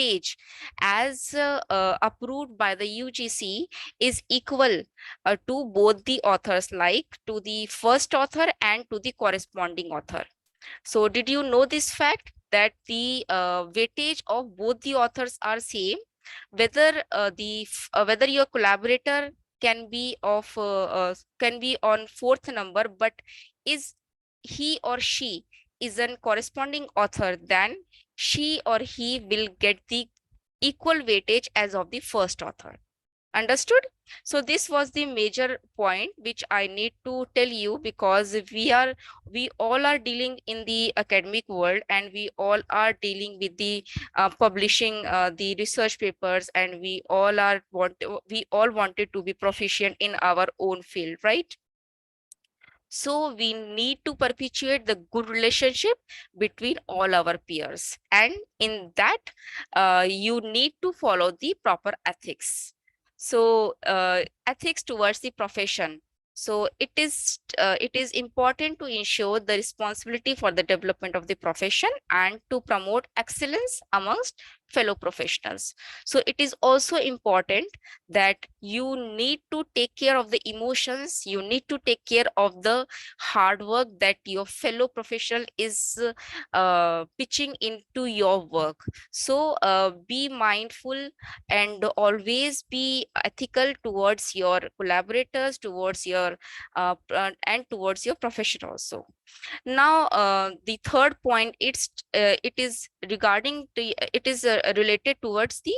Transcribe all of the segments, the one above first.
weightage as approved by the UGC is equal to both the authors, like to the first author and to the corresponding author. So did you know this fact that the weightage of both the authors are same, whether whether your collaborator can be of can be on fourth number, but is he or she is an corresponding author, then she or he will get the equal weightage as of the first author. Understood? So this was the major point which I need to tell you, because we all are dealing in the academic world, and we all are dealing with the publishing the research papers, and we all wanted to be proficient in our own field, right? So we need to perpetuate the good relationship between all our peers. And in that, you need to follow the proper ethics. So ethics towards the profession. So it is important to ensure the responsibility for the development of the profession and to promote excellence amongst fellow professionals. So it is also important that you need to take care of the emotions, you need to take care of the hard work that your fellow professional is pitching into your work. So be mindful and always be ethical towards your collaborators, towards your and towards your profession also. Now, the third point, it is regarding the it is related towards the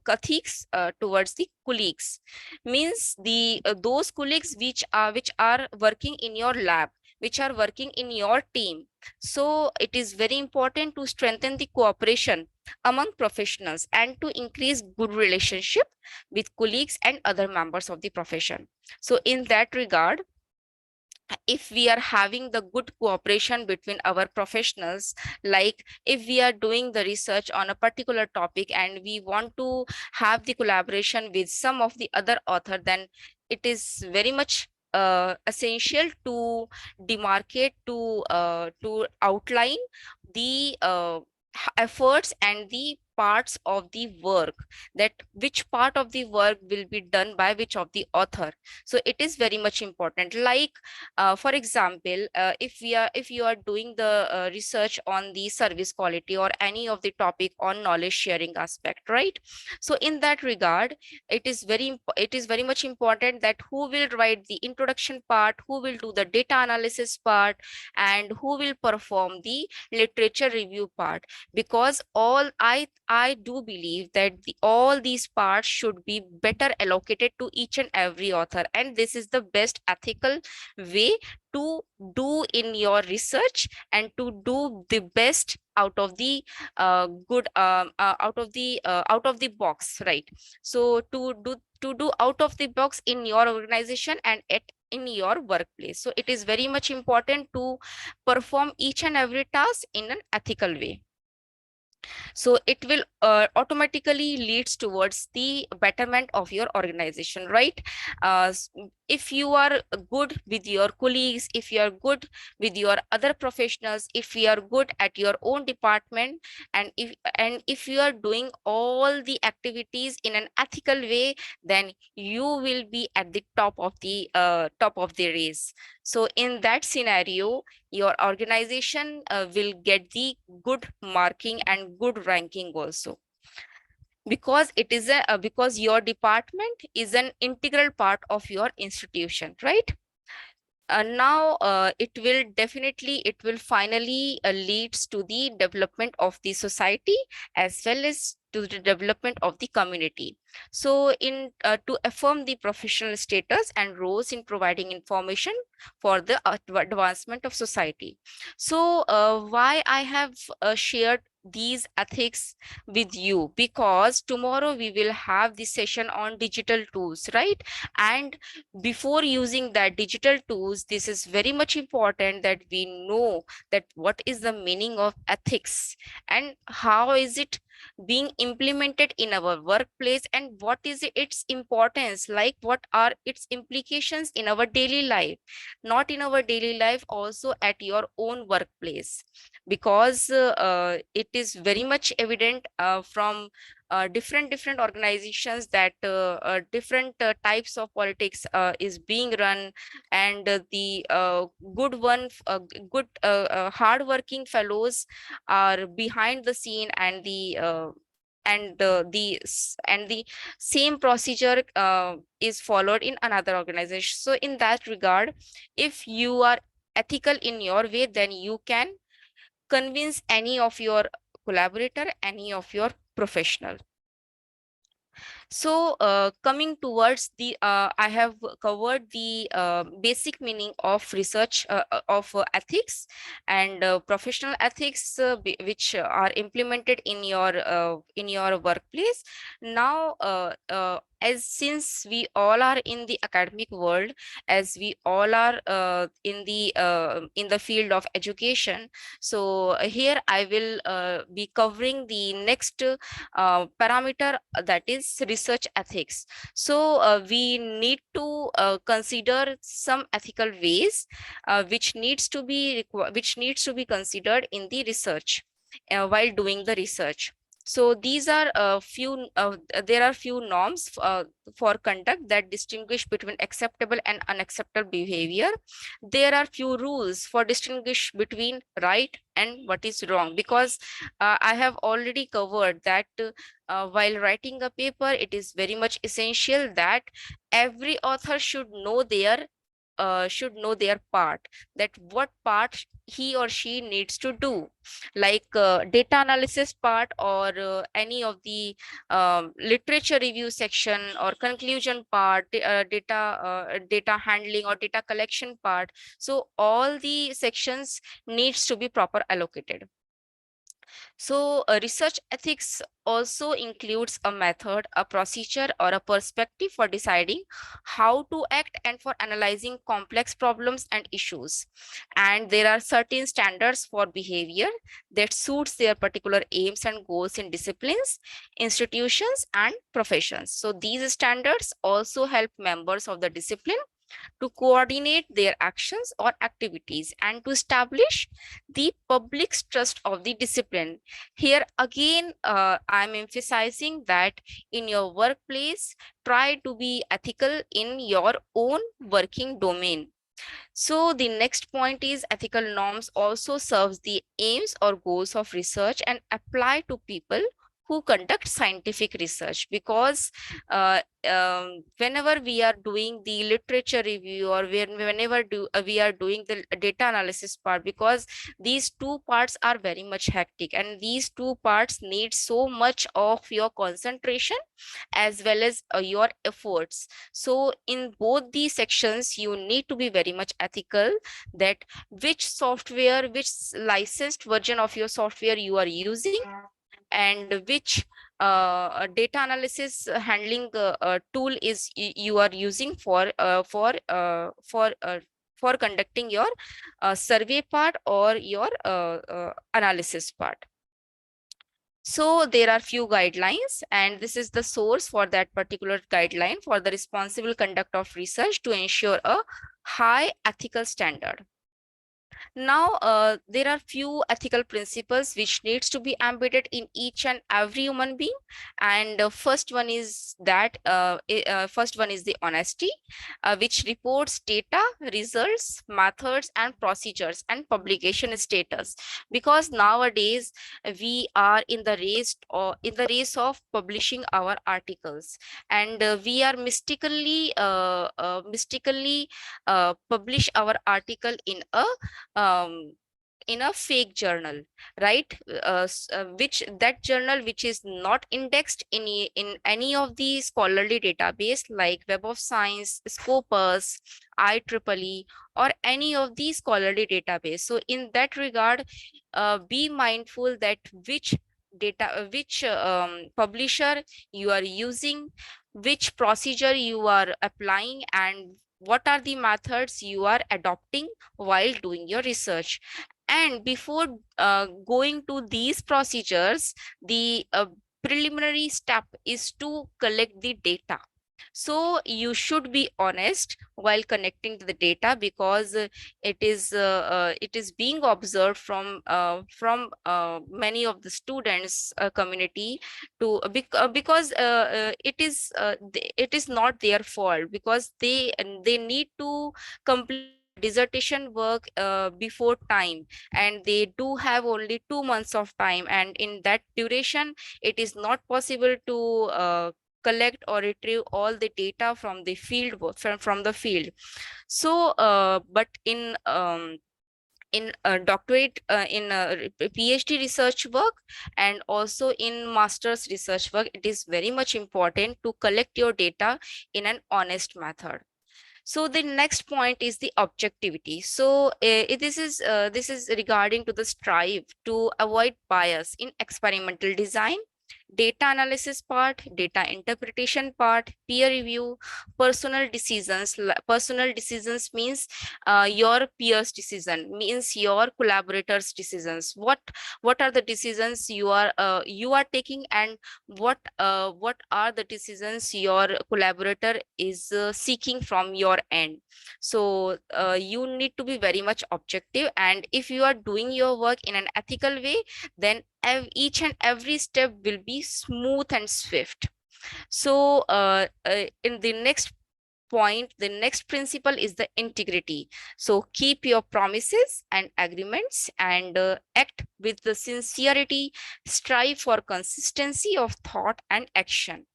ethics towards the colleagues. Means the those colleagues which are working in your lab, which are working in your team. So it is very important to strengthen the cooperation among professionals and to increase good relationship with colleagues and other members of the profession. So in that regard, if we are having the good cooperation between our professionals, like if we are doing the research on a particular topic and we want to have the collaboration with some of the other author, then it is very much essential to demarcate, to outline the efforts and the parts of the work, that which part of the work will be done by which of the author. So it is very much important. Like for example, if you are doing the research on the service quality or any of the topic on knowledge sharing aspect, right? So in that regard, it is very much important that who will write the introduction part, who will do the data analysis part, and who will perform the literature review part. Because I do believe that all these parts should be better allocated to each and every author, and this is the best ethical way to do in your research and to do the best out of the good out of the box, right? So to do out of the box in your organization and at in your workplace. So it is very much important to perform each and every task in an ethical way. So it will automatically leads towards the betterment of your organization, right? If you are good with your colleagues, if you are good with your other professionals, if you are good at your own department, and if you are doing all the activities in an ethical way, then you will be at the top of the race. So in that scenario, your organization will get the good marking and good ranking also, because it is because your department is an integral part of your institution, right? Now it will finally leads to the development of the society as well as to the development of the community. So in to affirm the professional status and roles in providing information for the advancement of society. So why I have shared these ethics with you, because tomorrow we will have the session on digital tools, right? And before using that digital tools, this is very much important that we know that what is the meaning of ethics and how is it being implemented in our workplace, and what is its importance, like what are its implications in our daily life, not in our daily life, also at your own workplace. because it is very much evident from different organizations that different types of politics is being run, and the good one good hard working fellows are behind the scene, and the same procedure is followed in another organization. So in that regard, if you are ethical in your way, then you can convince any of your collaborator, any of your professional. So, coming towards the, I have covered the basic meaning of research of ethics and professional ethics, which are implemented in your workplace. Now, as since we all are in the academic world, as we all are in the field of education, so here I will be covering the next parameter, that is research ethics. So we need to consider some ethical ways which needs to be considered in the research while doing the research. So these are few there are few norms for conduct that distinguish between acceptable and unacceptable behavior. There are few rules for distinguish between right and what is wrong, because I have already covered that while writing a paper, it is very much essential that every author should know their part, that what part he or she needs to do, like data analysis part, or any of the literature review section or conclusion part, data handling or data collection part. So all the sections needs to be proper allocated. So, research ethics also includes a method, a procedure, or a perspective for deciding how to act and for analyzing complex problems and issues. And there are certain standards for behavior that suits their particular aims and goals in disciplines, institutions, and professions. So, these standards also help members of the discipline to coordinate their actions or activities and to establish the public's trust of the discipline. Here again, I'm emphasizing that in your workplace, try to be ethical in your own working domain. So the next point is ethical norms also serves the aims or goals of research and apply to people who conduct scientific research, because whenever we are doing the literature review, or we are doing the data analysis part, because these two parts are very much hectic, and these two parts need so much of your concentration as well as your efforts. So in both these sections, you need to be very much ethical, that which software, which licensed version of your software you are using, and which data analysis handling tool is you are using for conducting your survey part or your analysis part. So there are few guidelines, and this is the source for that particular guideline for the responsible conduct of research to ensure a high ethical standard. Now, there are few ethical principles which needs to be embedded in each and every human being. And first one is the honesty, which reports data, results, methods, and procedures and publication status. Because nowadays we are in the race of publishing our articles, and we are mystically publish our article in a fake journal, right? Which that journal which is not indexed in any of the scholarly database like Web of Science, Scopus, IEEE, or any of the scholarly database. So in that regard, be mindful that which publisher you are using, which procedure you are applying, and what are the methods you are adopting while doing your research. And before going to these procedures, the preliminary step is to collect the data. So you should be honest while connecting to the data, because it is being observed from many of the students community to because it is not their fault, because they need to complete their dissertation work before time, and they do have only 2 months of time, and in that duration it is not possible to collect or retrieve all the data from the field from the field. So but in doctorate in PhD research work and also in master's research work, it is very much important to collect your data in an honest method. So the next point is the objectivity. So this is regarding to the strive to avoid bias in experimental design, data analysis part, data interpretation part, peer review, personal decisions. Personal decisions means your peers decision, means your collaborators decisions. What are the decisions you are taking, and what are the decisions your collaborator is seeking from your end. So you need to be very much objective, and if you are doing your work in an ethical way, then each and every step will be smooth and swift. So in the next point, the next principle is the integrity. So keep your promises and agreements, and act with the sincerity, strive for consistency of thought and action.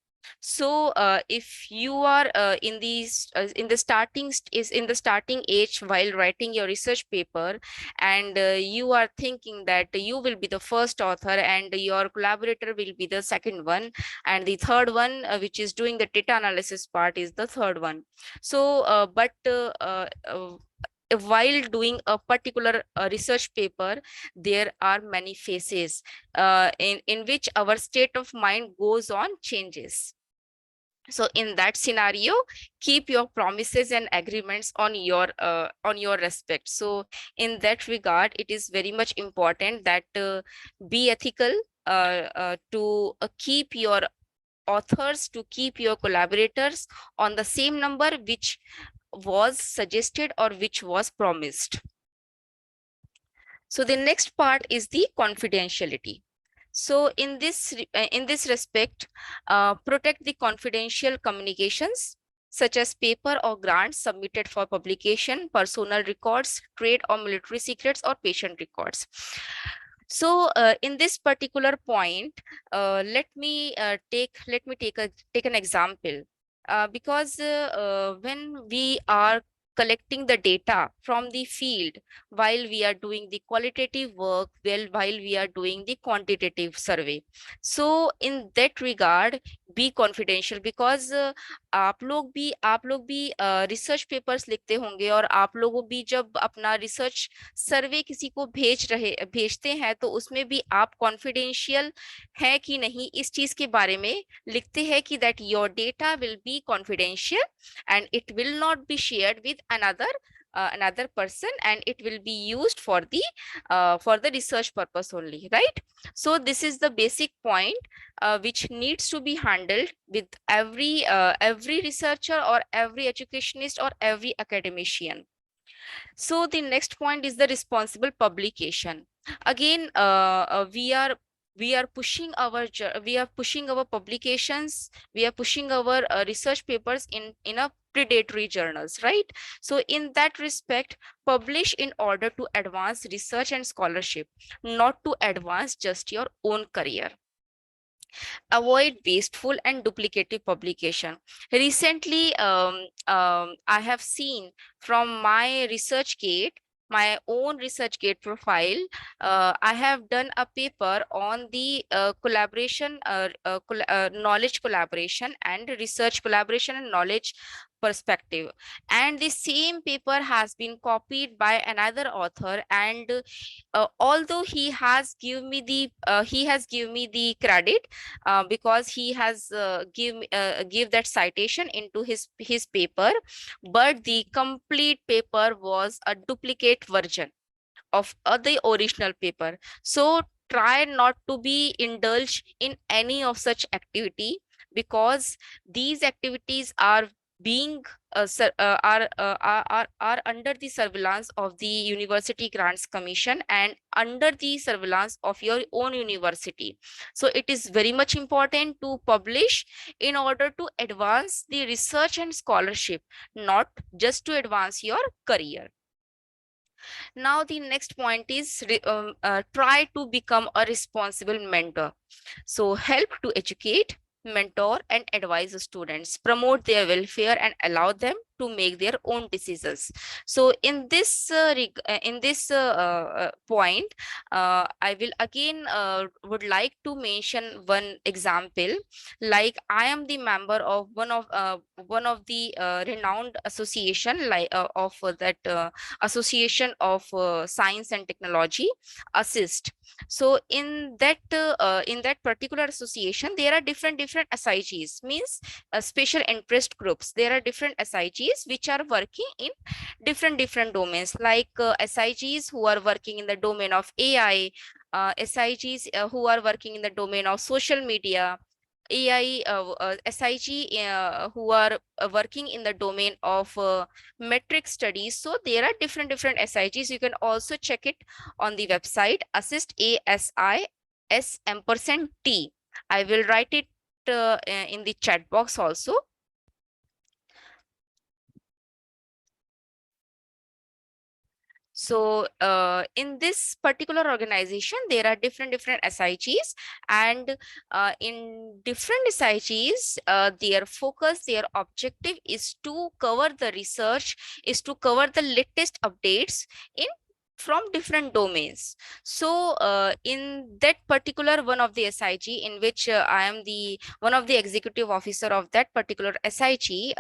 So if you are in the is in the starting age while writing your research paper, and you are thinking that you will be the first author and your collaborator will be the second one, and the third one which is doing the data analysis part is the third one. So while doing a particular research paper, there are many phases in which our state of mind goes on changes. So in that scenario, keep your promises and agreements on your respect. So in that regard, it is very much important that be ethical, to keep your authors, to keep your collaborators on the same number which was suggested or which was promised. So the next part is the confidentiality. So in this respect, protect the confidential communications such as paper or grants submitted for publication, personal records, trade or military secrets, or patient records. So in this particular point, let me take an example, because when we are collecting the data from the field, while we are doing the qualitative work, while we are doing the quantitative survey, so in that regard, be confidential, because आप लोग भी research papers लिखते होंगे, और आप लोगों भी जब अपना रिसर्च सर्वे किसी को भेजते हैं, तो उसमें भी आप कॉन्फिडेंशियल है कि नहीं इस चीज के बारे में लिखते हैं कि that your data will be confidential and it will not be shared with another person, and it will be used for the research purpose only, right? So this is the basic point which needs to be handled with every researcher or every educationist or every academician. So the next point is the responsible publication. Again, we are pushing our publications, we are pushing our research papers in a predatory journals, right? So in that respect, publish in order to advance research and scholarship, not to advance just your own career. Avoid wasteful and duplicative publication. Recently, I have seen from my ResearchGate, my own ResearchGate profile, I have done a paper on the knowledge collaboration and research collaboration and knowledge perspective, and the same paper has been copied by another author, and although he has given me the credit, because he has give that citation into his paper, but the complete paper was a duplicate version of the original paper. So try not to be indulged in any of such activity, because these activities are being are under the surveillance of the University Grants Commission and under the surveillance of your own university. So it is very much important to publish in order to advance the research and scholarship, not just to advance your career. Now the next point is try to become a responsible mentor. So help to educate, mentor, and advise the students, promote their welfare, and allow them to make their own decisions. So in this point, I will again would like to mention one example. Like I am the member of one of the renowned association like of that Association of Science and Technology, assist. So in that particular association there are different SIGs, means special interest groups. There are different SIGs which are working in different domains, like SIGs who are working in the domain of AI, SIGs who are working in the domain of social media, AI, SIG who are working in the domain of metric studies. So there are different SIGs. You can also check it on the website assist ASIS ampersand T. I will write it in the chat box also. So in this particular organization, there are different SIGs, and in different SIGs, their focus, their objective is to cover the research, is to cover the latest updates in from different domains. So in that particular one of the SIG, in which I am the one of the executive officer of that particular SIG,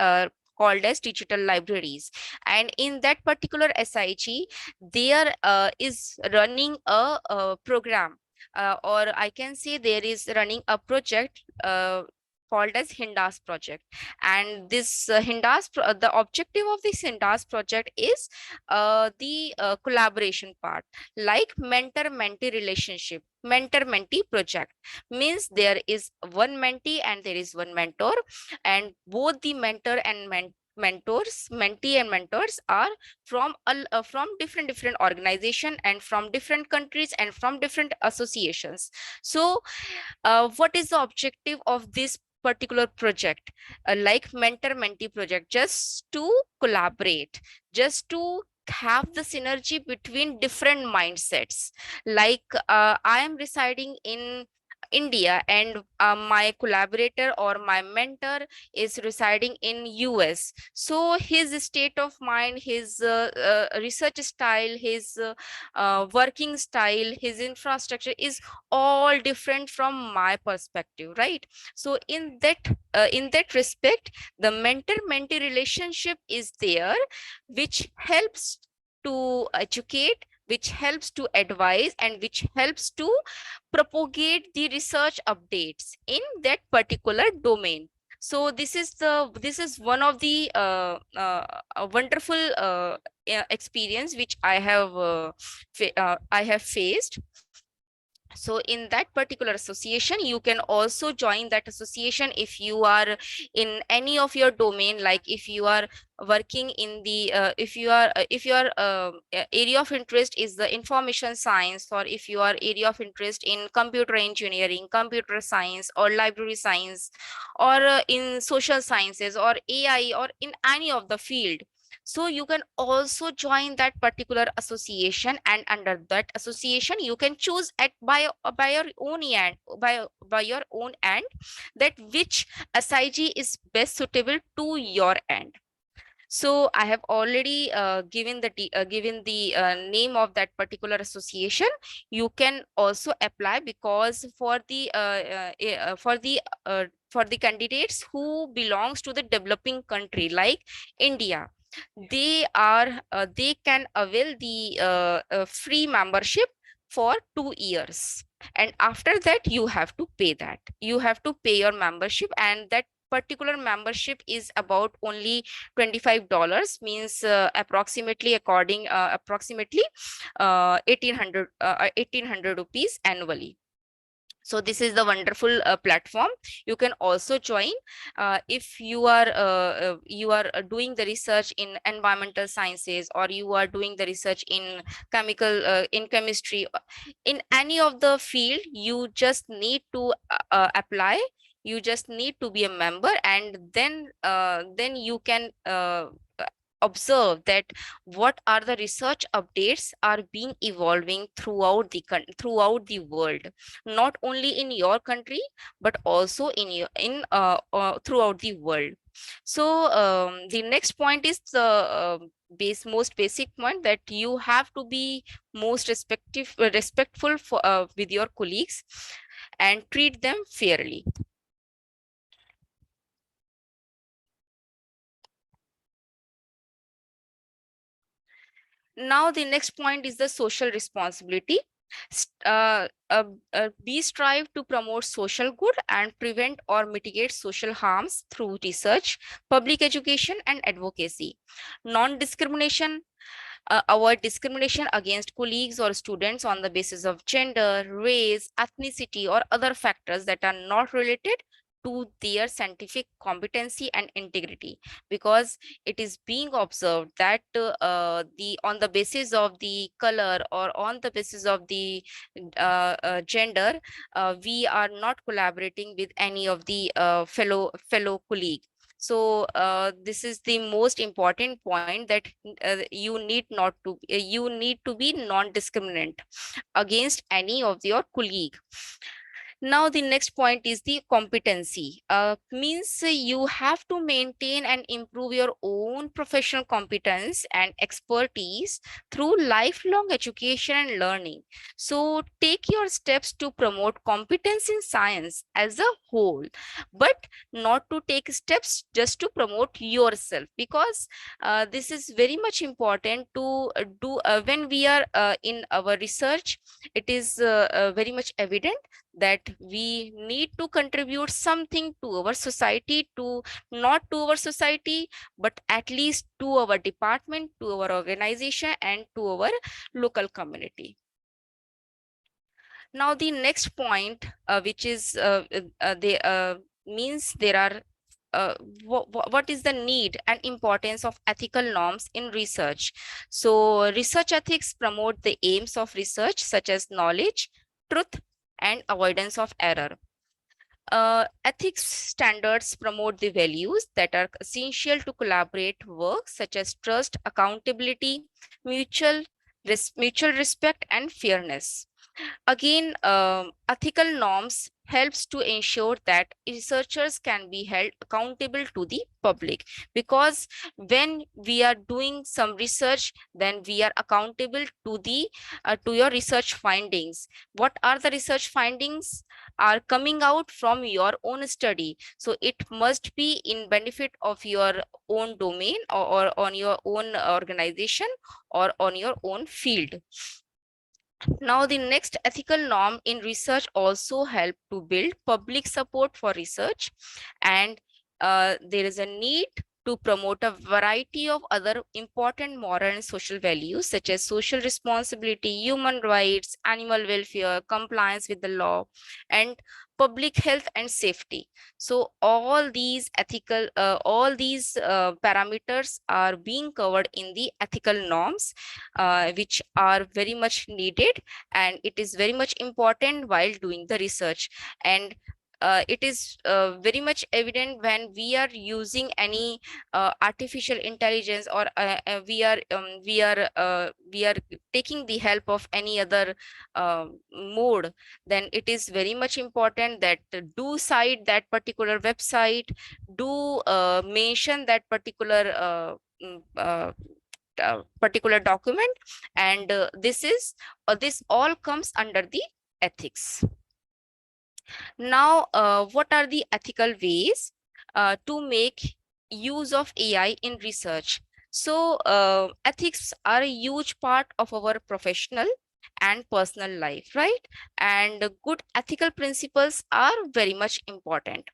called as digital libraries, and in that particular SIG there is running a program, or I can say there is running a project called as Hindas project. And this the objective of this Hindas project is the collaboration part, like mentor-mentee relationship. Mentor-mentee project means there is one mentee and there is one mentor, and both the mentor and mentors, mentee and mentors are from different organization and from different countries and from different associations. So what is the objective of this particular project, like mentor mentee project? Just to collaborate, just to have the synergy between different mindsets. Like I am residing in India, and my collaborator or my mentor is residing in US. So his state of mind, his research style, his working style, his infrastructure is all different from my perspective, right? So in that respect, the mentor mentee relationship is there, which helps to educate, which helps to advise, and which helps to propagate the research updates in that particular domain. So this is one of the a wonderful experience which I have faced. So in that particular association, you can also join that association if you are in any of your domain, like if you are working in the if your area of interest is the information science, or if your area of interest in computer engineering, computer science, or library science, or in social sciences or AI, or in any of the field. So you can also join that particular association, and under that association you can choose at by your own end, by your own end, that which SIG is best suitable to your end. So I have already given the name of that particular association. You can also apply, because for the candidates who belongs to the developing country like India, they can avail the free membership for 2 years, and after that you have to pay that. You have to pay your membership, and that particular membership is about only $25, means approximately 1800 rupees annually. So this is the wonderful platform. You can also join if you are doing the research in environmental sciences, or you are doing the research in in chemistry, in any of the field. You just need to apply. You just need to be a member, and then you can observe that what are the research updates are being evolving throughout throughout the world, not only in your country but also in your in throughout the world. So the next point is the most basic point, that you have to be most respectful with your colleagues and treat them fairly. Now the next point is the social responsibility. We strive to promote social good and prevent or mitigate social harms through research, public education, and advocacy. Non-discrimination, avoid discrimination against colleagues or students on the basis of gender, race, ethnicity, or other factors that are not related to their scientific competency and integrity, because it is being observed that the on the basis of the color or on the basis of the gender, we are not collaborating with any of the fellow colleague. So this is the most important point, that you need to be non-discriminant against any of your colleague. Now the next point is the competency. Means you have to maintain and improve your own professional competence and expertise through lifelong education and learning. So take your steps to promote competence in science as a whole, but not to take steps just to promote yourself, because this is very much important to do when we are in our research. It is very much evident that we need to contribute something to our society, to not to our society but at least to our department, to our organization, and to our local community. Now the next point, which is they means there are what is the need and importance of ethical norms in research. So research ethics promote the aims of research, such as knowledge, truth, and avoidance of error. Ethics standards promote the values that are essential to collaborate work, such as trust, accountability, mutual respect, and fairness. Again, ethical norms helps to ensure that researchers can be held accountable to the public, because when we are doing some research, then we are accountable to your research findings. What are the research findings are coming out from your own study, so it must be in benefit of your own domain, or on your own organization, or on your own field. Now, the next ethical norm in research also help to build public support for research, and there is a need to promote a variety of other important moral and social values, such as social responsibility, human rights, animal welfare, compliance with the law, and public health and safety. So all these parameters are being covered in the ethical norms, which are very much needed, and it is very much important while doing the research. And it is very much evident when we are using any artificial intelligence, or we are taking the help of any other mode. Then it is very much important that do cite that particular website, do mention that particular document, and this all comes under the ethics. Now what are the ethical ways to make use of AI in research? So ethics are a huge part of our professional and personal life, right? And good ethical principles are very much important.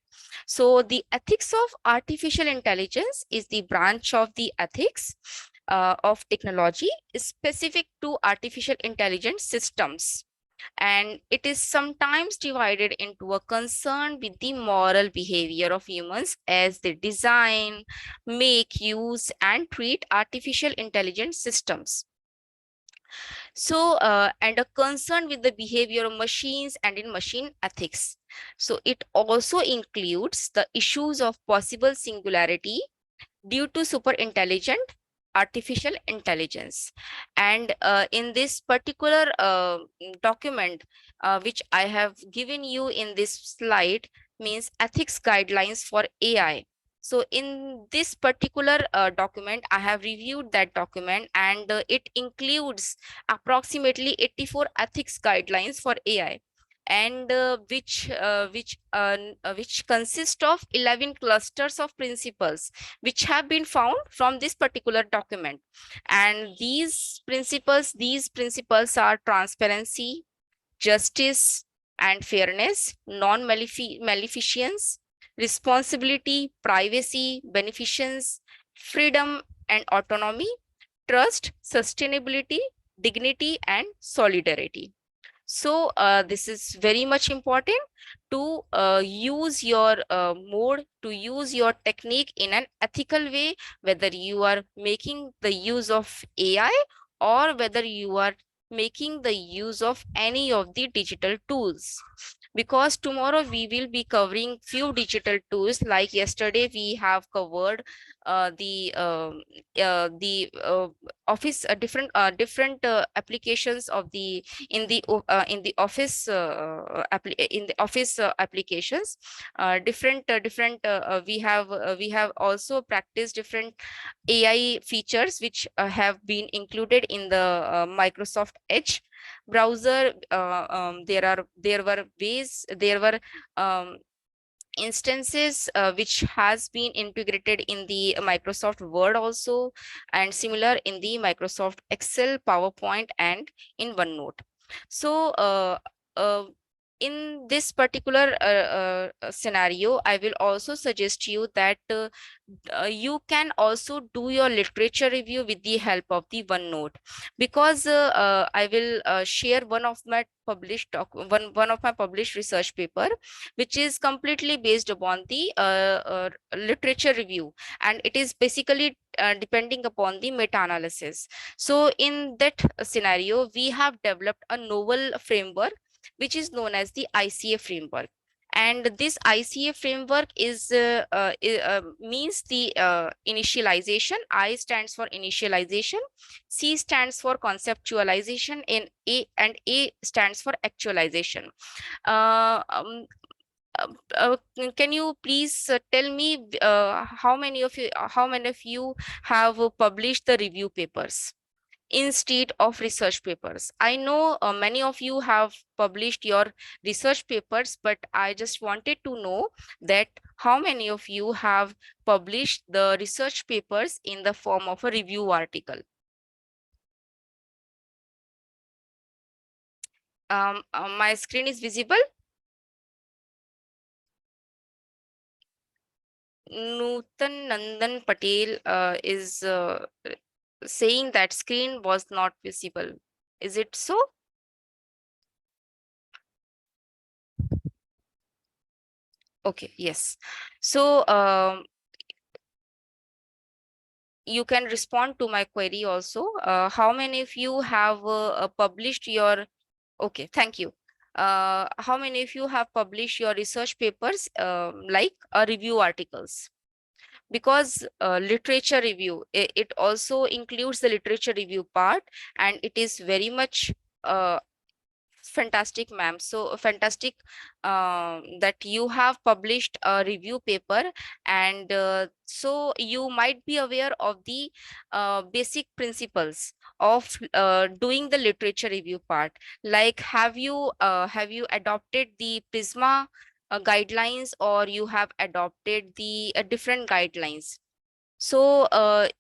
So the ethics of artificial intelligence is the branch of the ethics of technology specific to artificial intelligence systems. and it is sometimes divided into a concern with the moral behavior of humans as they design, make, use, and treat artificial intelligence systems. So, and a concern with the behavior of machines and in machine ethics. So, it also includes the issues of possible singularity due to super intelligent artificial intelligence. And in this particular document, which I have given you in this slide, means ethics guidelines for AI. So in this particular document, I have reviewed that document, and it includes approximately 84 ethics guidelines for AI, and which consist of 11 clusters of principles which have been found from this particular document. And these principles are transparency, justice and fairness, non-maleficence, responsibility, privacy, beneficence, freedom and autonomy, trust, sustainability, dignity and solidarity. So this is very much important to use your mode, to use your technique in an ethical way, whether you are making the use of AI or whether you are making the use of any of the digital tools. Because tomorrow we will be covering few digital tools, like yesterday we have covered the office different applications of the in the office in the office applications. We have also practiced different AI features which have been included in the Microsoft Edge browser. There were um, instances which has been integrated in the Microsoft Word also, and similar in the Microsoft Excel, PowerPoint, and in OneNote. So uh, in this particular scenario, I will also suggest you that you can also do your literature review with the help of the OneNote, because I will share one of my published research paper, which is completely based upon the literature review, and it is basically depending upon the meta-analysis. So in that scenario, we have developed a novel framework which is known as the ICA framework. And this ICA framework means the initialization. I stands for initialization, C stands for conceptualization, and A stands for actualization. Uh, um, can you please tell me how many of you have published the review papers instead of research papers? I know many of you have published your research papers, but I just wanted to know that how many of you have published the research papers in the form of a review article. My screen is visible. Nutan Nandan Patel is saying that screen was not visible. Is it so? Okay, yes. So you can respond to my query also. How many of you have published your, okay, thank you. How many of you have published your research papers like review articles? Because literature review, it also includes the literature review part, and it is very much uh, fantastic, ma'am. So fantastic that you have published a review paper, and so you might be aware of the basic principles of doing the literature review part. Like, have you adopted the Prisma guidelines, or you have adopted the different guidelines? So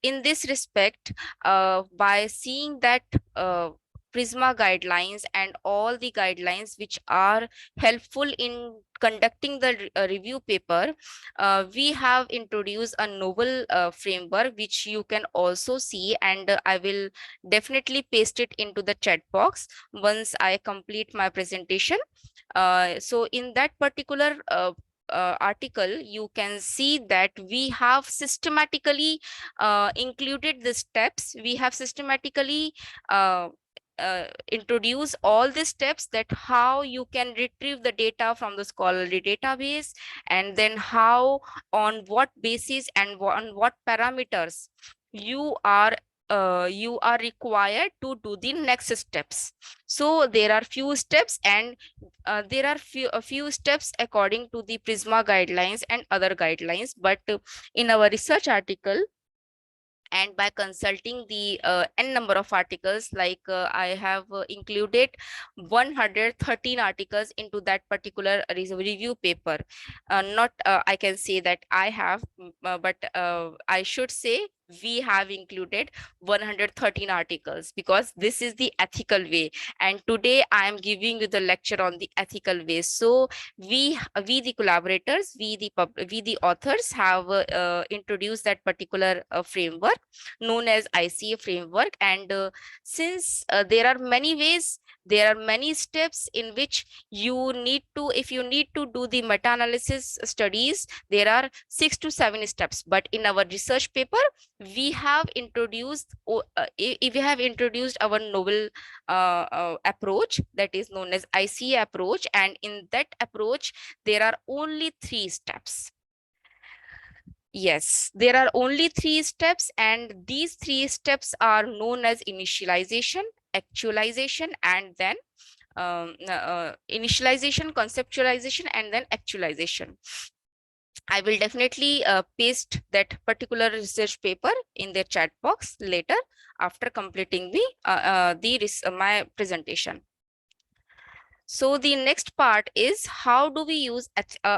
in this respect, by seeing that Prisma guidelines and all the guidelines which are helpful in conducting the review paper, we have introduced a novel framework which you can also see, and I will definitely paste it into the chat box once I complete my presentation. So in that particular article, you can see that we have systematically included the steps. We have systematically uh, introduce all the steps, that how you can retrieve the data from the scholarly database, and then how, on what basis, and on what parameters you are you are required to do the next steps. So there are few steps, and there are a few steps according to the Prisma guidelines and other guidelines. But in our research article, and by consulting the n number of articles, like I have included 113 articles into that particular review paper. Not I can say that I have, but I should say we have included 113 articles, because this is the ethical way, and today I am giving you the lecture on the ethical way. So we the collaborators, we the authors have introduced that particular framework known as ICA framework. And since there are many ways, there are many steps in which you need to, if you need to do the meta-analysis studies, there are 6 to 7 steps. But in our research paper, we have introduced we have introduced our novel approach, that is known as ICA approach. And in that approach, there are only 3 steps. Yes, there are only 3 steps, and these 3 steps are known as initialization, actualization, and then initialization, conceptualization, and then actualization. I will definitely paste that particular research paper in the chat box later, after completing my presentation. So the next part is, how do we use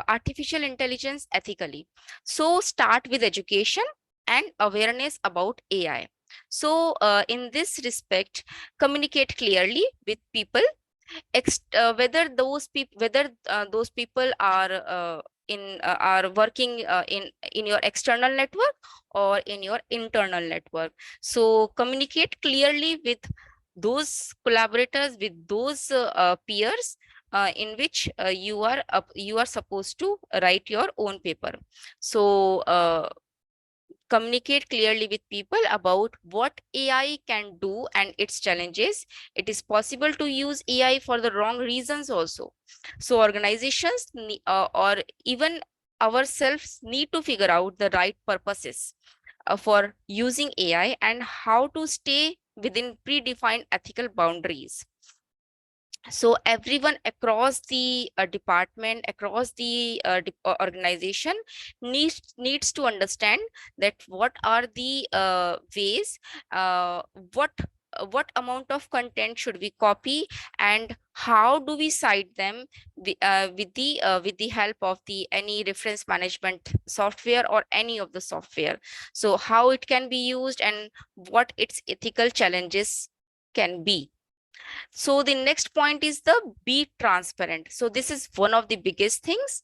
artificial intelligence ethically? So start with education and awareness about AI. So in this respect, communicate clearly with people, whether those people are working in your external network or in your internal network. So communicate clearly with those collaborators, with those peers in which you are supposed to write your own paper. So communicate clearly with people about what AI can do and its challenges. It is possible to use AI for the wrong reasons also. So organizations or even ourselves need to figure out the right purposes for using AI, and how to stay within predefined ethical boundaries. So everyone across the department, across the organization needs to understand that what are the ways, uh, what what amount of content should we copy, and how do we cite them with the help of the any reference management software or any of the software. So how it can be used and what its ethical challenges can be. So the next point is the be transparent. So this is one of the biggest things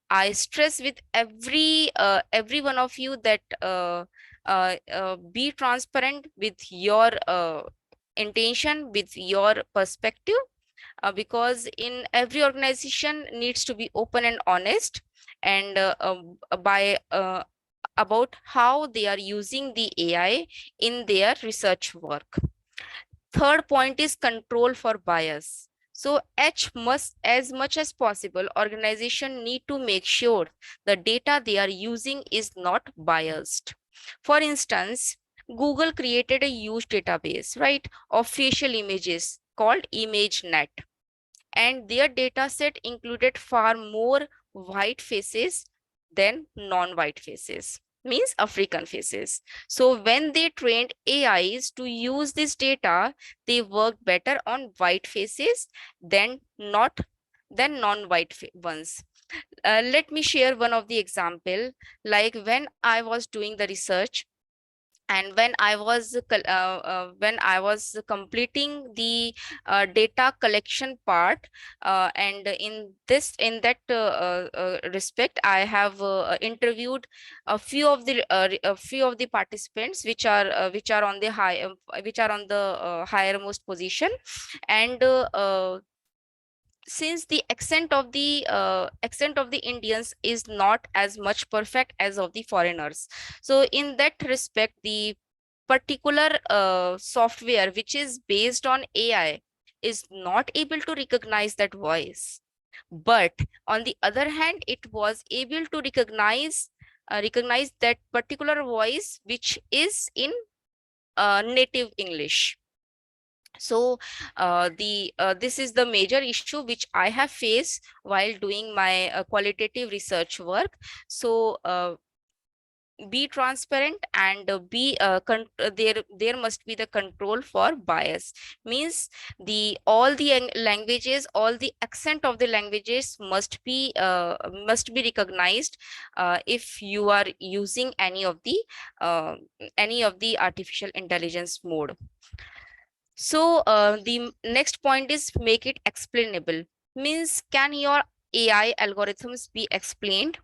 I stress with every one of you, that be transparent with your intention, with your perspective, because in every organization needs to be open and honest, and by about how they are using the AI in their research work. Third point is control for bias. So as much as possible, organization need to make sure the data they are using is not biased. For instance, Google created a huge database, right, of facial images called ImageNet, and their data set included far more white faces than non-white faces, means African faces. So when they trained AIs to use this data, they worked better on white faces than not than non-white ones. Let me share one of the example. Like when I was doing the research, And when I was completing the data collection part, and in that respect, I have interviewed a few of the participants which are on the highermost position. And since the accent of the Indians is not as much perfect as of the foreigners, so in that respect, the particular software which is based on AI is not able to recognize that voice. But on the other hand, it was able to recognize that particular voice which is in native English. So the this is the major issue which I have faced while doing my qualitative research work. So be transparent, and there must be the control for bias. Means the all the languages, all the accent of the languages must be recognized if you are using uh, any of the artificial intelligence mode. So the next point is make it explainable. Means can your AI algorithms be explained?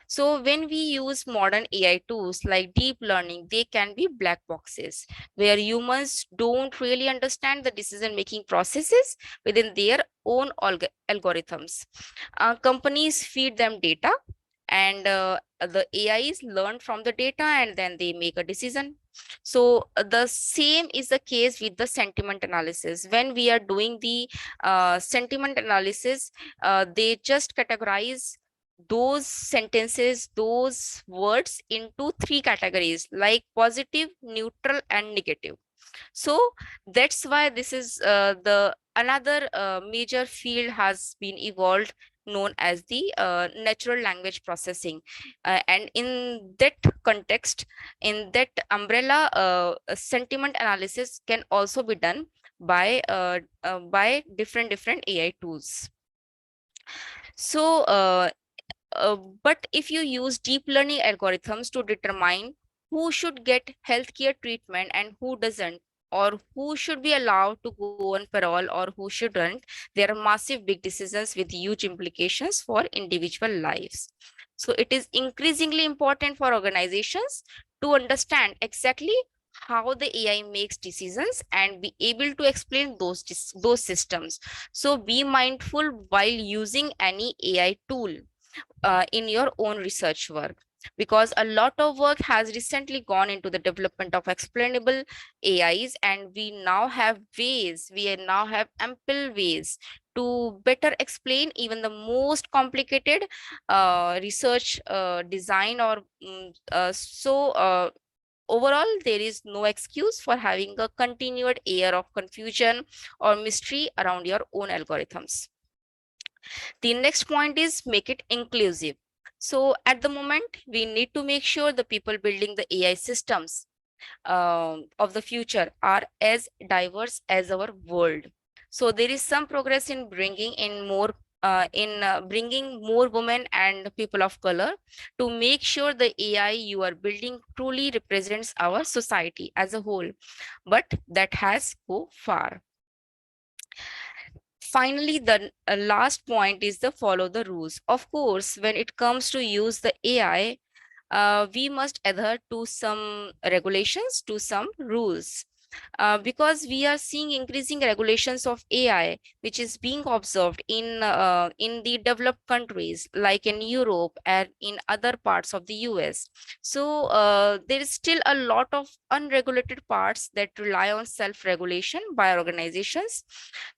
So when we use modern AI tools like deep learning, they can be black boxes where humans don't really understand the decision making processes within their own algorithms. Companies feed them data, and the AIs learn from the data, and then they make a decision. So the same is the case with the sentiment analysis. When we are doing the sentiment analysis, they just categorize those sentences, those words into three categories like positive, neutral, and negative. So that's why this is the another major field has been evolved, known as the natural language processing. And in that context, in that umbrella, sentiment analysis can also be done by different AI tools. So uh, but if you use deep learning algorithms to determine who should get healthcare treatment and who doesn't, or who should be allowed to go on parole or who shouldn't, there are massive big decisions with huge implications for individual lives. So it is increasingly important for organizations to understand exactly how the AI makes decisions and be able to explain those systems. So be mindful while using any AI tool in your own research work, because a lot of work has recently gone into the development of explainable AIs, and we now have ample ways to better explain even the most complicated research design or overall, there is no excuse for having a continued air of confusion or mystery around your own algorithms. The next point is make it inclusive. So at the moment, we need to make sure the people building the AI systems of the future are as diverse as our world. So there is some progress in bringing more women and people of color to make sure the AI you are building truly represents our society as a whole. But that has go far. Finally, the last point is the follow the rules. Of course, when it comes to use the AI, we must adhere to some regulations, to some rules. Because we are seeing increasing regulations of AI, which is being observed in the developed countries like in Europe and in other parts of the US. So there is still a lot of unregulated parts that rely on self-regulation by organizations.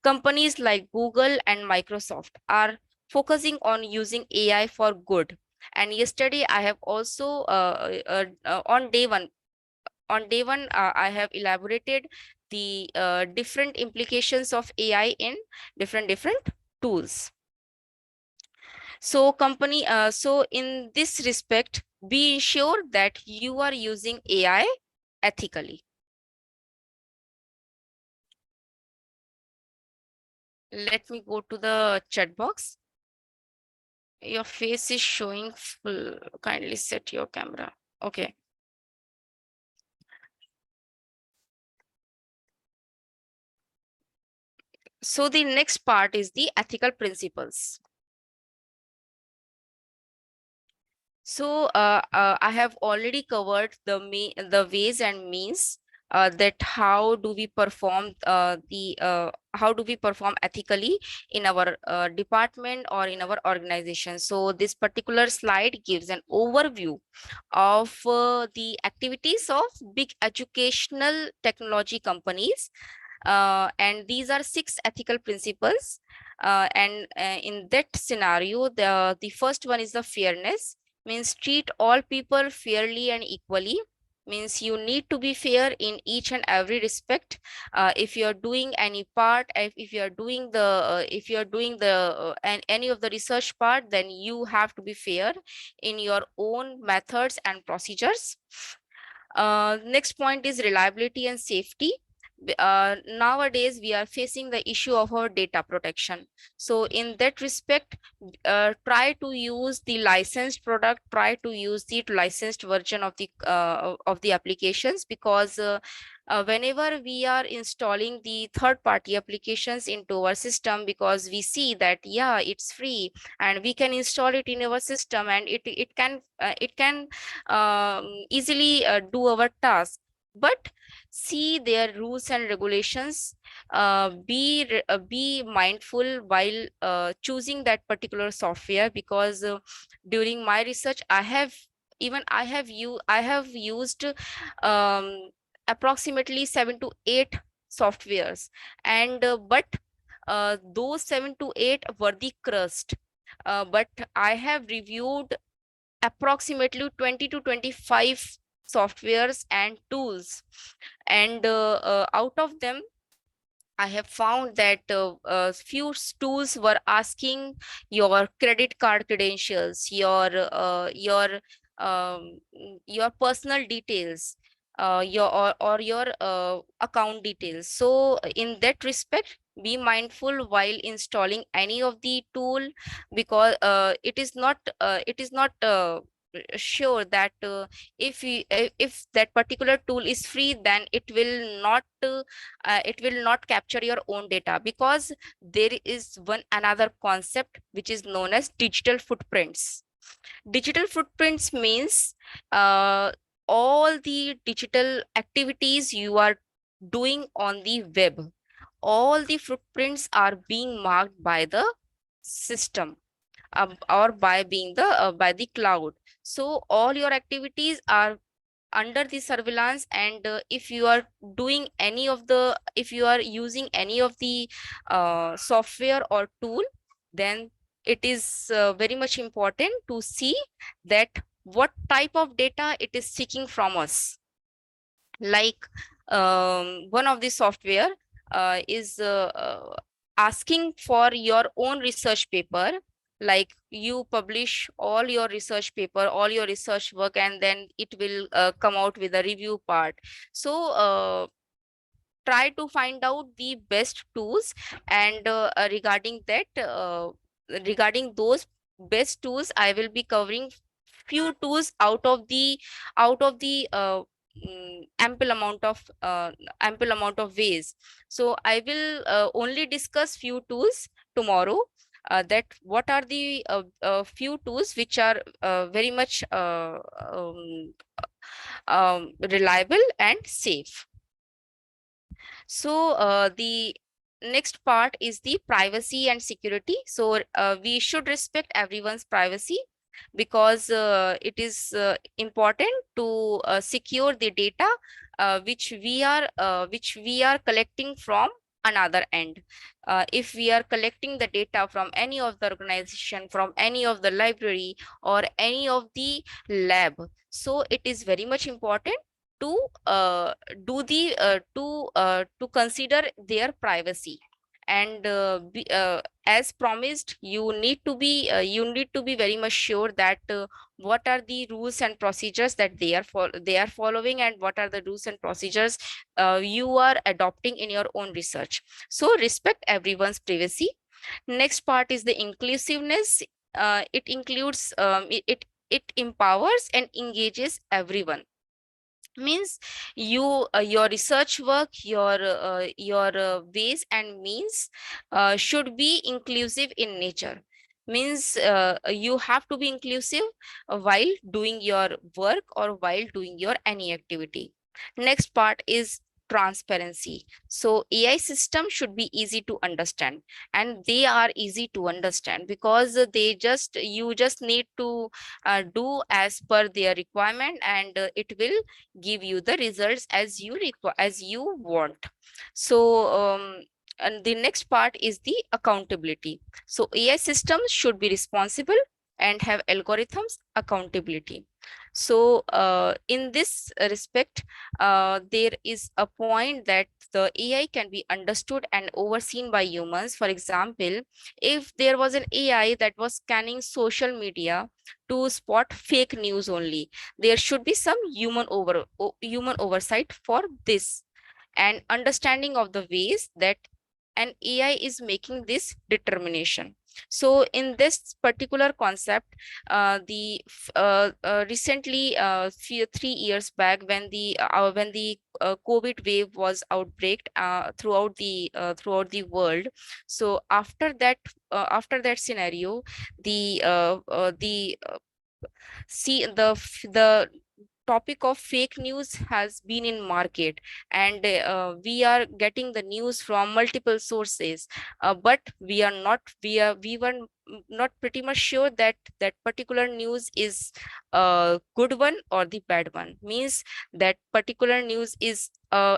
Companies like Google and Microsoft are focusing on using AI for good. And yesterday, I have also on day one, I have elaborated the different implications of AI in different tools. So in this respect, be sure that you are using AI ethically. Let me go to the chat box. Your face is showing full. Kindly set your camera. Okay. So the next part is the ethical principles. So I have already covered the ways and means that how do we perform ethically in our department or in our organization. So this particular slide gives an overview of the activities of big educational technology companies, and these are 6 ethical principles. And in that scenario, the first one is the fairness, means treat all people fairly and equally, means you need to be fair in each and every respect. If you're doing any part, if you're doing the if you're doing the and any of the research part, then you have to be fair in your own methods and procedures. Next point is reliability and safety. Nowadays, we are facing the issue of our data protection. So in that respect, try to use the licensed product, try to use the licensed version of the applications, because whenever we are installing the third party applications into our system, because we see that yeah, it's free and we can install it in our system, and it can easily do our task. But see their rules and regulations. Be mindful while choosing that particular software, because during my research, I have used um, approximately 7 to 8 softwares, and those 7 to 8 were the crust. But I have reviewed approximately 20 to 25 softwares and tools, and out of them I have found that few tools were asking your credit card credentials, um, your personal details, or your account details. So in that respect, be mindful while installing any of the tool, because it is not sure that if that particular tool is free, then it will not capture your own data, because there is one another concept which is known as digital footprints. Digital footprints means uh, all the digital activities you are doing on the web, all the footprints are being marked by the system, or by the cloud. So all your activities are under the surveillance, and if you are using any of the software or tool, then it is very much important to see that what type of data it is seeking from us. Like one of the software is asking for your own research paper, like you publish all your research paper, all your research work, and then it will come out with a review part. So try to find out the best tools, and regarding those best tools, I will be covering few tools out of the ample amount of ways. So I will only discuss few tools tomorrow, that what are the few tools which are very much reliable and safe. So the next part is the privacy and security. So we should respect everyone's privacy, because it is important to secure the data which we are collecting from another end. If we are collecting the data from any of the organization, from any of the library, or any of the lab, so it is very much important to to consider their privacy. And as promised, you need to be very much sure that what are the rules and procedures that they are following, and what are the rules and procedures you are adopting in your own research. So respect everyone's privacy. Next part is the inclusiveness. It includes it empowers and engages everyone. Means you your research work, your ways and means should be inclusive in nature. Means you have to be inclusive while doing your work or while doing your any activity. Next part is transparency. So AI system should be easy to understand, and they are easy to understand because they just you just need to do as per their requirement, and it will give you the results as you require, as you want. So and the next part is the accountability. So AI systems should be responsible and have algorithms accountability. So in this respect, there is a point that the AI can be understood and overseen by humans. For example, if there was an AI that was scanning social media to spot fake news only, there should be some human oversight for this, and understanding of the ways that an AI is making this determination. So in this particular concept, recently, 3 years back, when the COVID wave was outbreak throughout the world. So after that scenario, the see the topic of fake news has been in market, and we are getting the news from multiple sources, but we were not pretty much sure that that particular news is a good one or the bad one. Means that particular news is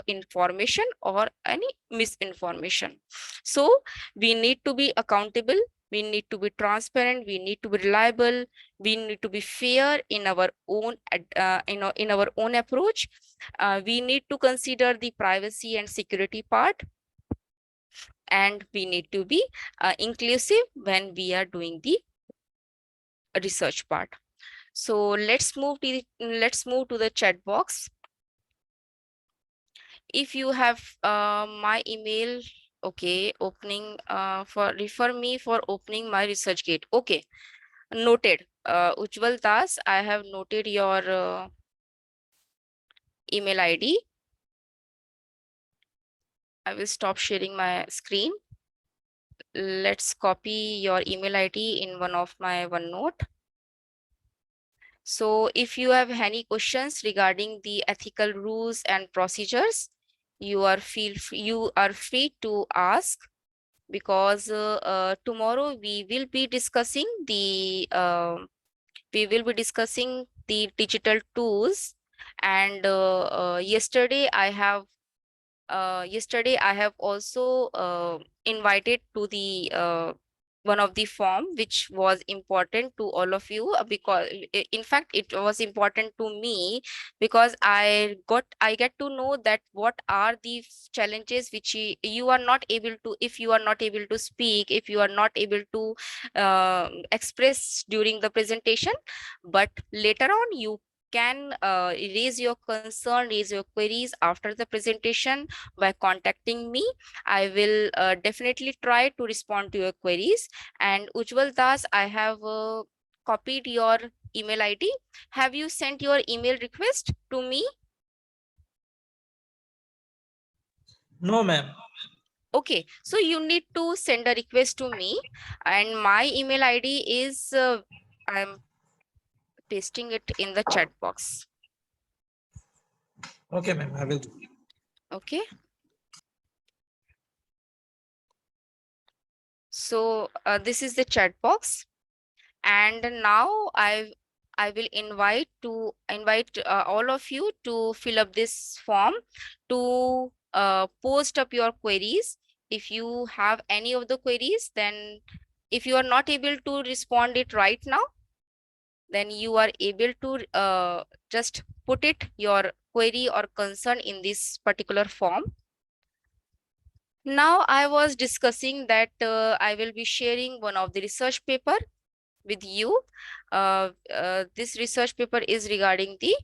information or any misinformation. So we need to be accountable, we need to be transparent, we need to be reliable, we need to be fair in our own in our own approach. We need to consider the privacy and security part, and we need to be inclusive when we are doing the research part. So let's move to the chat box. If you have my email, okay, opening for refer me for opening my research gate. Okay, noted. Ujjwal Das, I have noted your email ID. I will stop sharing my screen. Let's copy your email ID in one of my OneNote. So if you have any questions regarding the ethical rules and procedures, you are free to ask, because tomorrow we will be discussing the digital tools. And yesterday I have also invited to the one of the form which was important to all of you, because in fact it was important to me, because I get to know that what are the challenges which you are not able to, if you are not able to speak, if you are not able to express during the presentation, but later on you can raise your concern, raise your queries after the presentation by contacting me. I will definitely try to respond to your queries. And Ujjwal Das, I have copied your email ID. Have you sent your email request to me? No, ma'am. Okay, so you need to send a request to me, and my email ID is I'm pasting it in the chat box. Okay, ma'am, I will. Okay. So this is the chat box, and now I will invite all of you to fill up this form, to post up your queries. If you have any of the queries, then if you are not able to respond it right now, then you are able to just put it your query or concern in this particular form. Now I was discussing that I will be sharing one of the research paper with you. This research paper is regarding the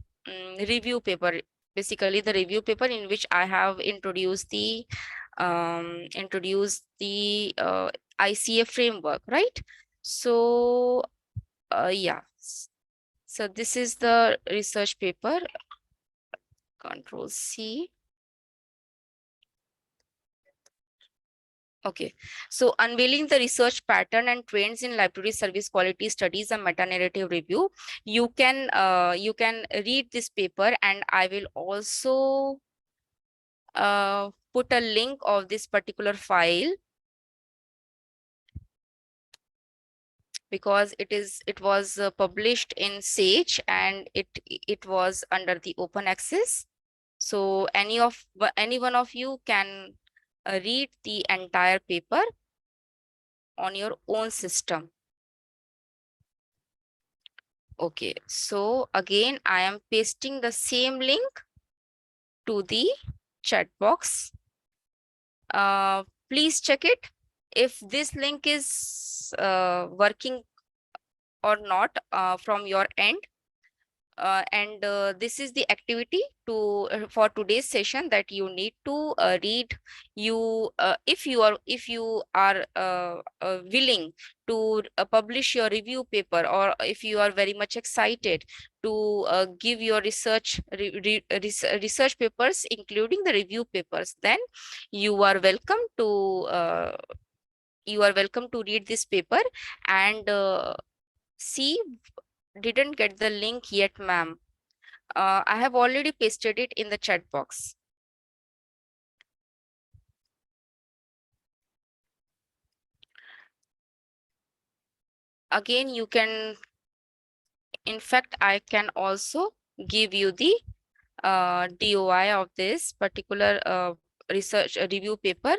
review paper, basically the review paper in which I have introduced the ICA framework, right? So yeah, so this is the research paper. Control C. Okay, so unveiling the research pattern and trends in library service quality studies and meta-narrative review. You can read this paper, and I will also put a link of this particular file, because it was published in Sage, and it was under the open access. So any one of you can read the entire paper on your own system. Okay, so again, I am pasting the same link to the chat box. Please check it. If this link is working or not from your end. And this is the activity for today's session, that you need to read. If you are willing to publish your review paper, or if you are very much excited to give your research papers, including the review papers, then you are welcome to read this paper. And see, didn't get the link yet, ma'am. I have already pasted it in the chat box. Again, you can, in fact, I can also give you the DOI of this particular research review paper.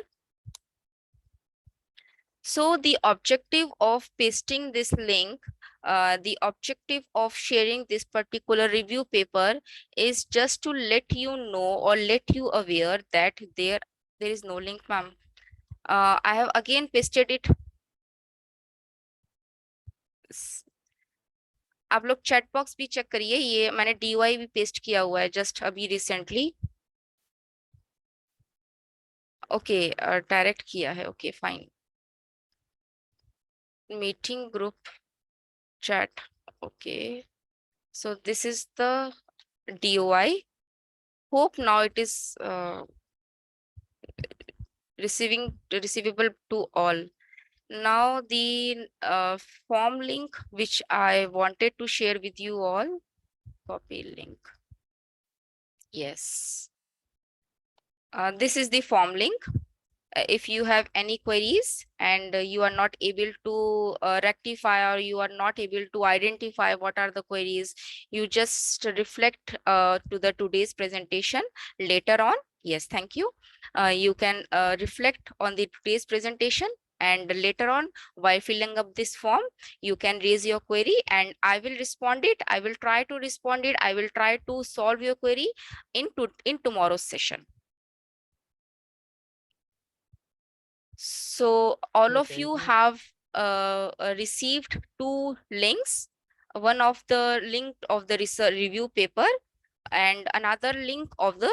So the objective of pasting this link, the objective of sharing this particular review paper is just to let you know, or let you aware, that there is no link, ma'am. I have again pasted it. आप लोग chat box भी check करिए, ये मैंने DOI भी paste किया हुआ है जस्ट अभी रिसेंटली. ओके, डायरेक्ट किया है. Okay, fine. Meeting group chat. Okay, so this is the DOI. Hope now it is receivable to all. Now the form link which I wanted to share with you all. Copy link. Yes. This is the form link. If you have any queries, and you are not able to rectify, or you are not able to identify what are the queries, you just reflect to the today's presentation later on. Yes, thank you. You can reflect on the today's presentation, and later on, while filling up this form, you can raise your query, and I will respond it. I will try to respond it. I will try to solve your query in tomorrow's session. So all of you have received two links. One of the link of the research review paper, and another link of the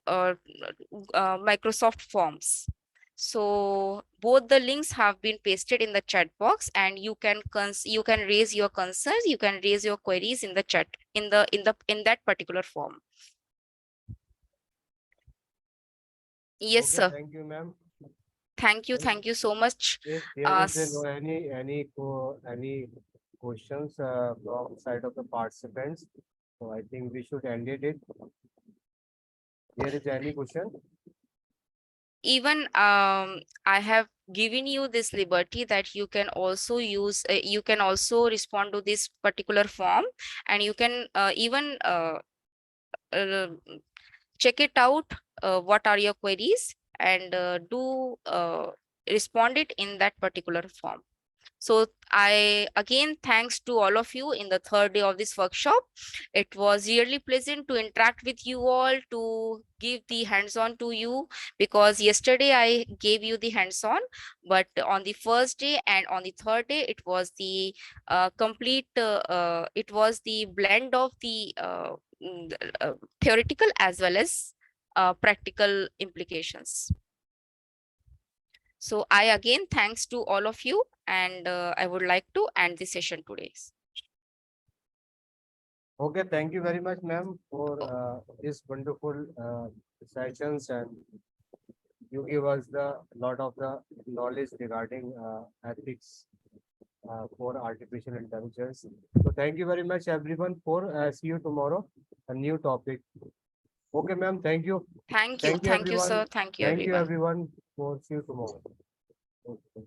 Microsoft Forms. So both the links have been pasted in the chat box, and you can raise your concerns, you can raise your queries in the chat, in that particular form. Yes, Okay, sir. thank you, ma'am. Thank you so much. If there is any questions from side of the participants, so I think we should end it. There is any question? Even I have given you this liberty that you can also use, you can also respond to this particular form, and you can even uh, check it out, what are your queries, and do respond it in that particular form. So I again thanks to all of you in the third day of this workshop. It was really pleasant to interact with you all, to give the hands-on to you, because yesterday I gave you the hands-on, but on the first day and on the third day, it was the it was the blend of the theoretical as well as practical implications. So I again thanks to all of you, and I would like to end the session today. Okay, thank you very much, ma'am, for this wonderful sessions, and you give us the lot of the knowledge regarding ethics for artificial intelligence. So thank you very much, everyone, for see you tomorrow, a new topic. Okay, ma'am. Thank you. Thank you. Thank you, Thank you, everyone. sir. Thank you, Thank you, everyone. everyone, for see you tomorrow. Okay.